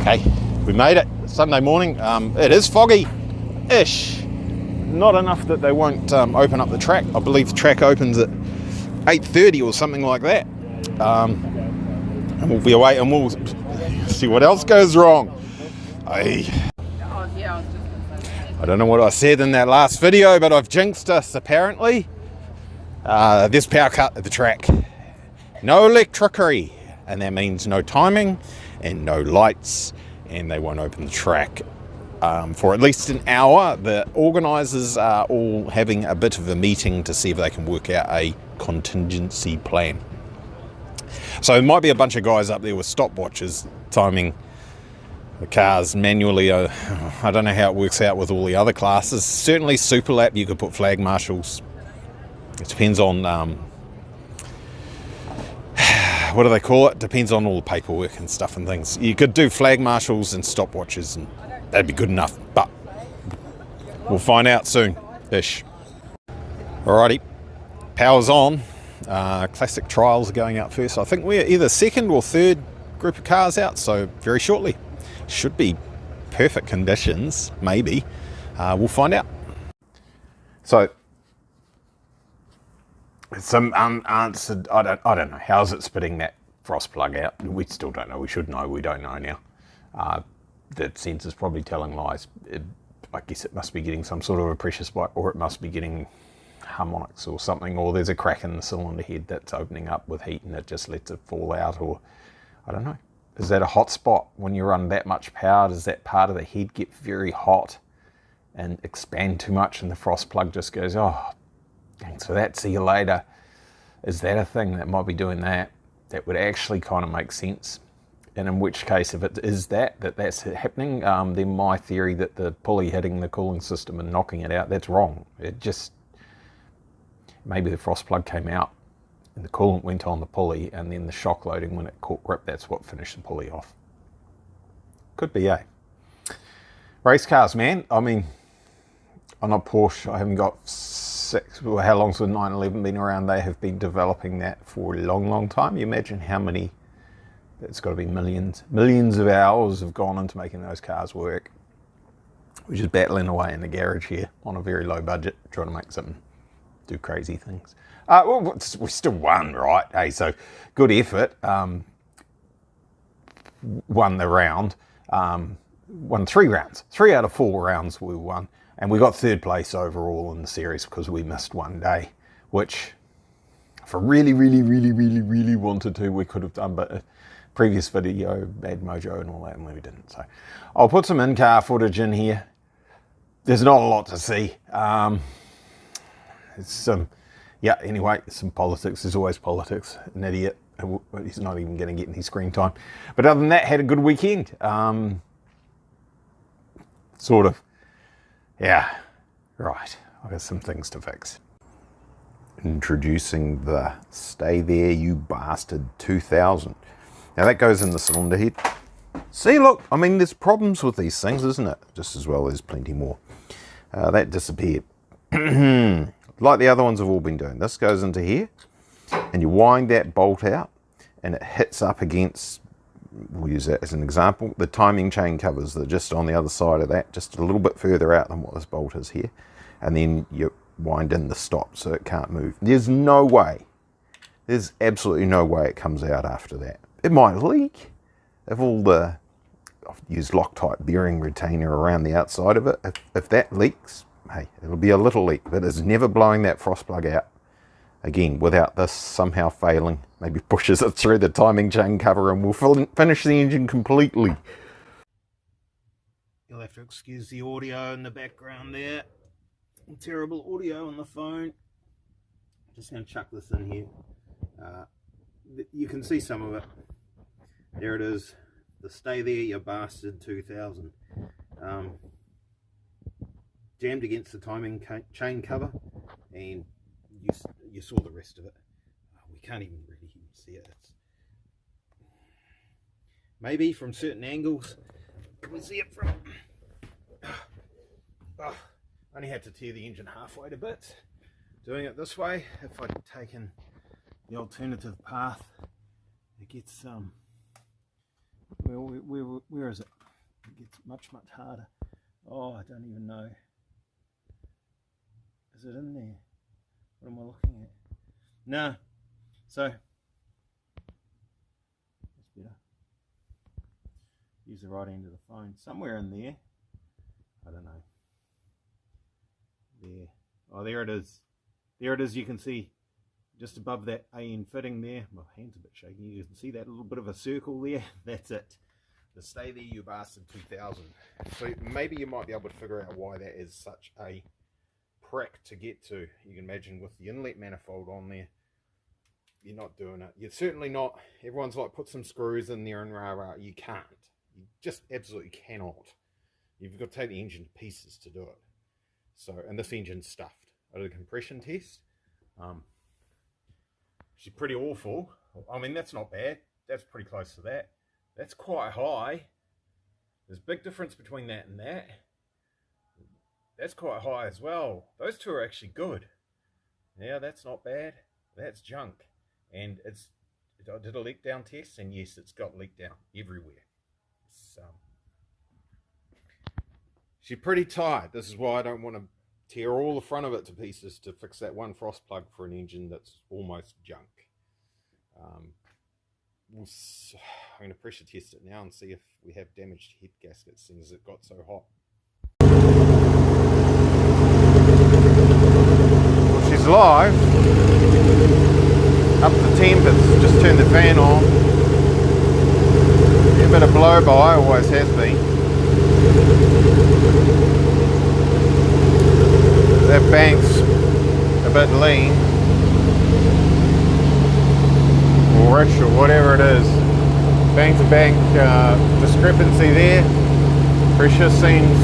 Okay, we made it. Sunday morning. It is foggy-ish. Not enough that they won't open up the track. I believe the track opens at 8:30 or something like that. And we'll be away and we'll see what else goes wrong. I don't know what I said in that last video, but I've jinxed us apparently. There's power cut at the track. No electricity, and that means no timing and no lights, and they won't open the track for at least an hour. The organisers are all having a bit of a meeting to see if they can work out a contingency plan. So there might be a bunch of guys up there with stopwatches timing the cars manually. I don't know how it works out with all the other classes. Certainly Superlap, you could put flag marshals. It depends on what do they call it? Depends on all the paperwork and stuff and things. You could do flag marshals and stopwatches, and that'd be good enough. But we'll find out soon-ish. Alrighty, power's on. Classic trials are going out first. I think we're either second or third group of cars out, so very shortly. Should be perfect conditions, maybe. We'll find out. So, some unanswered, I don't know, how's it spitting that frost plug out? We still don't know. We should know. We don't know now. The sensor's probably telling lies. I guess it must be getting some sort of a pressure spike, or it must be getting harmonics or something, or there's a crack in the cylinder head that's opening up with heat and it just lets it fall out, or I don't know. Is that a hot spot when you run that much power? Does that part of the head get very hot and expand too much and the frost plug just goes, oh, thanks for that, see you later? Is that a thing that might be doing that? That would actually kind of make sense. And in which case, if it is that's happening, then my theory that the pulley hitting the cooling system and knocking it out, that's wrong. It just, maybe the frost plug came out and the coolant went on the pulley, and then the shock loading, when it caught grip, that's what finished the pulley off. Could be, eh? Race cars, man. I mean, I'm not Porsche. I haven't got well, how long's the 911 been around? They have been developing that for a long, long time. You imagine how many, it's got to be millions of hours have gone into making those cars work. We're just battling away in the garage here on a very low budget, trying to make something do crazy things. Well, we still won, right? Hey, so good effort. Won the round. Won 3 rounds. 3 out of 4 rounds we won. And we got 3rd place overall in the series because we missed one day, which if I really wanted to, we could have done, but a previous video, bad mojo and all that, and we didn't. So I'll put some in-car footage in here. There's not a lot to see. It's some, yeah, anyway, some politics. There's always politics. An idiot. He's not even going to get any screen time. But other than that, had a good weekend. Sort of. Yeah, right. I've got some things to fix. Introducing the Stay There You Bastard 2000. Now that goes in the cylinder head. See, look, I mean, there's problems with these things, isn't it? Just as well as plenty more. That disappeared. Like the other ones have all been doing. This goes into here, and you wind that bolt out, and it hits up against, we'll use that as an example, the timing chain covers that are just on the other side of that, just a little bit further out than what this bolt is here. And then you wind in the stop so it can't move. There's no way, there's absolutely no way it comes out after that. It might leak if all the, I've used Loctite bearing retainer around the outside of it. If that leaks, hey, it'll be a little leak, but it's never blowing that frost plug out again without this somehow failing. Maybe pushes it through the timing chain cover and we'll finish the engine completely. You'll have to excuse the audio in the background there. Terrible audio on the phone. Just going to chuck this in here. You can see some of it. There it is. The Stay There You Bastard 2000. Jammed against the timing chain cover, and you saw the rest of it. We can't even really see it. It's maybe from certain angles. Can we see it from? Oh, only had to tear the engine halfway to bits. Doing it this way, if I'd taken the alternative path, it gets where is it? It gets much harder. Oh, I don't even know. Is it in there? What am I looking at? No. So that's better. Use the right end of the phone. Somewhere in there. I don't know. There. Oh, there it is. There it is. You can see just above that AN fitting there. My hand's a bit shaky. You can see that little bit of a circle there. That's it. The Stay There You Bastard 2000. So maybe you might be able to figure out why that is such a prick to get to. You can imagine with the inlet manifold on there, you're not doing it. You're certainly not. Everyone's like, put some screws in there and rah. You can't. You just absolutely cannot. You've got to take the engine to pieces to do it. So, and this engine's stuffed. I did a compression test. She's pretty awful. I mean, that's not bad. That's pretty close to that. That's quite high. There's a big difference between that and that. That's quite high as well. Those two are actually good. Yeah, that's not bad. That's junk. And I did a leak down test, and yes, it's got leak down everywhere. She's pretty tight. This is why I don't want to tear all the front of it to pieces to fix that one frost plug for an engine that's almost junk. I'm going to pressure test it now and see if we have damaged head gaskets since it got so hot. Well, she's live. Up to temp, it's just turned the fan on. A bit of blow by, always has been. That bank's a bit lean, or rich, or whatever it is. Bank to bank discrepancy there. Pressure seems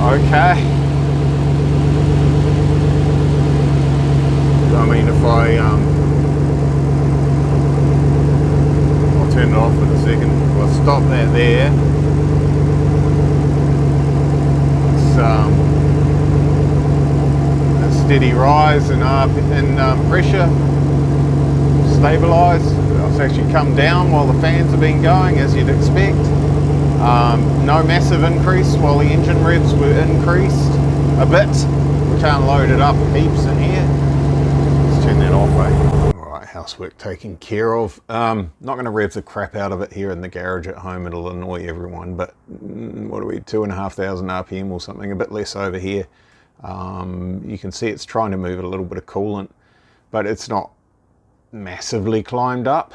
okay. I mean, if I'll turn it off in a second. We'll stop that there. It's a steady rise in pressure, stabilised. It's actually come down while the fans have been going, as you'd expect. No massive increase while the engine revs were increased a bit. We can't load it up heaps in here. Let's turn that off, eh? Alright, housework taken care of. Not going to rev the crap out of it here in the garage at home. It'll annoy everyone, but what are we, 2,500 RPM or something, a bit less over here. You can see it's trying to move a little bit of coolant, but it's not massively climbed up.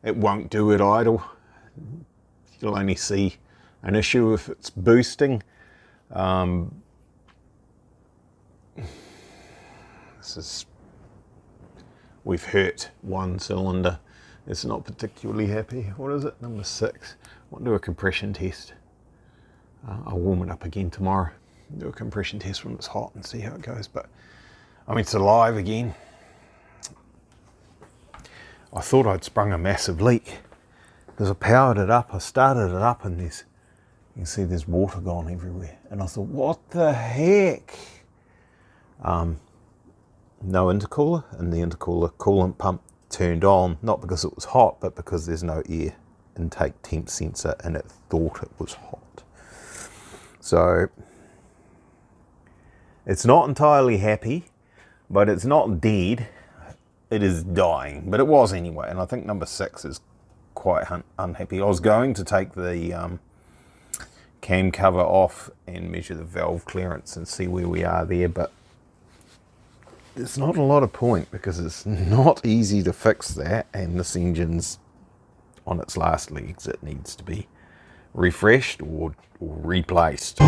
It won't do it idle. You'll only see an issue if it's boosting. We've hurt one cylinder. It's not particularly happy. What is it? Number 6. I'll do a compression test. I'll warm it up again tomorrow. Do a compression test when it's hot and see how it goes. But I mean, it's alive again. I thought I'd sprung a massive leak because I powered it up. I started it up, and you can see there's water gone everywhere. And I thought, what the heck? No intercooler, and the intercooler coolant pump turned on, not because it was hot, but because there's no air intake temp sensor, and it thought it was hot. So it's not entirely happy, but it's not dead. It is dying, but it was anyway, and I think number 6 is quite unhappy. I was going to take the cam cover off and measure the valve clearance and see where we are there, but there's not a lot of point because it's not easy to fix that, and this engine's on its last legs. It needs to be refreshed or replaced.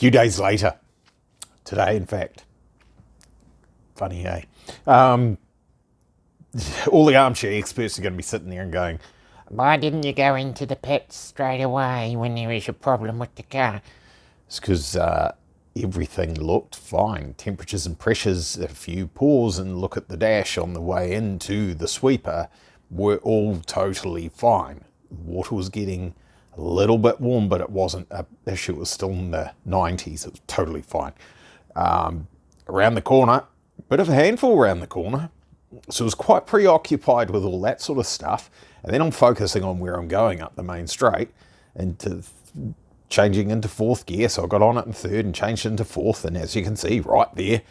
few days later, today in fact, funny, eh? All the armchair experts are going to be sitting there and going, why didn't you go into the pits straight away when there was a problem with the car? it's because everything looked fine. Temperatures and pressures, if you pause and look at the dash on the way into the sweeper, were all totally fine. Water was getting a little bit warm, but it wasn't an issue. It was still in the 90s. It was totally fine. Around the corner, bit of a handful around the corner. So I was quite preoccupied with all that sort of stuff. And then I'm focusing on where I'm going up the main straight and changing into fourth gear. So I got on it in third and changed into fourth. And as you can see right there,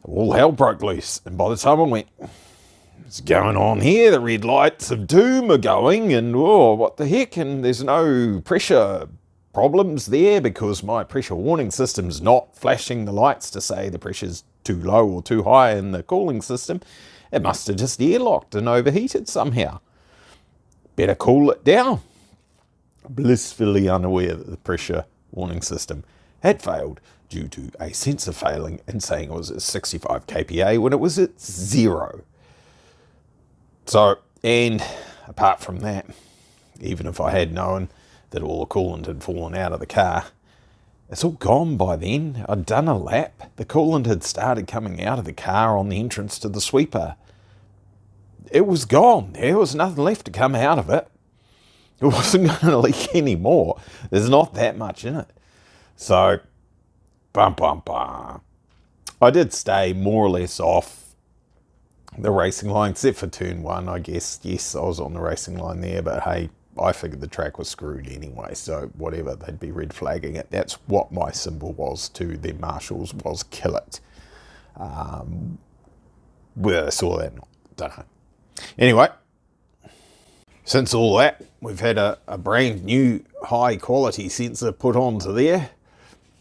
all hell broke loose. And by the time I went, what's going on here? The red lights of doom are going and oh, what the heck? And there's no pressure problems there because my pressure warning system's not flashing the lights to say the pressure's too low or too high in the cooling system. It must have just airlocked and overheated somehow. Better cool it down. Blissfully unaware that the pressure warning system had failed due to a sensor failing and saying it was at 65 kPa when it was at 0. So, and apart from that, even if I had known that all the coolant had fallen out of the car, it's all gone by then. I'd done a lap. The coolant had started coming out of the car on the entrance to the sweeper. It was gone. There was nothing left to come out of it. It wasn't going to leak anymore. There's not that much in it. So, bum, bum, bum. I did stay more or less off the racing line, except for turn one, I guess. Yes, I was on the racing line there, but hey, I figured the track was screwed anyway, so whatever, they'd be red flagging it. That's what my symbol was to their marshals, was kill it. Whether they saw that or not, don't know. Anyway, since all that, we've had a brand new high quality sensor put onto there,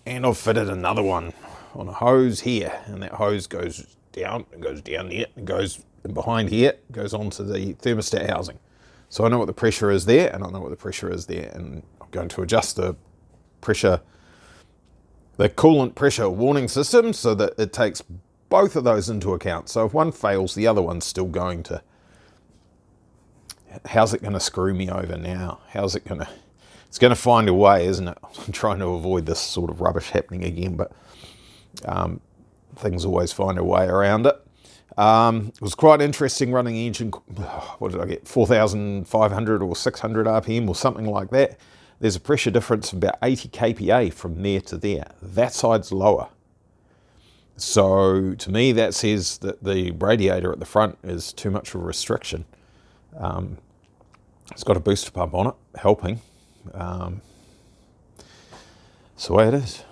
and I've fitted another one on a hose here, and that hose goes down, it goes down there, and goes behind here, goes onto the thermostat housing. So I know what the pressure is there, and I know what the pressure is there, and I'm going to adjust the pressure, the coolant pressure warning system so that it takes both of those into account. So if one fails, the other one's still going to, how's it going to screw me over now? How's it going to, it's going to find a way, isn't it? I'm trying to avoid this sort of rubbish happening again, but things always find a way around it. It was quite interesting running the engine, what did I get, 4,500 or 600 RPM or something like that. There's a pressure difference of about 80 kPa from there to there. That side's lower. So to me that says that the radiator at the front is too much of a restriction. It's got a booster pump on it, helping. It's the way it is.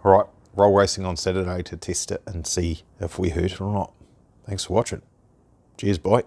All right, roll racing on Saturday to test it and see if we hurt it or not. Thanks for watching. Cheers, bye.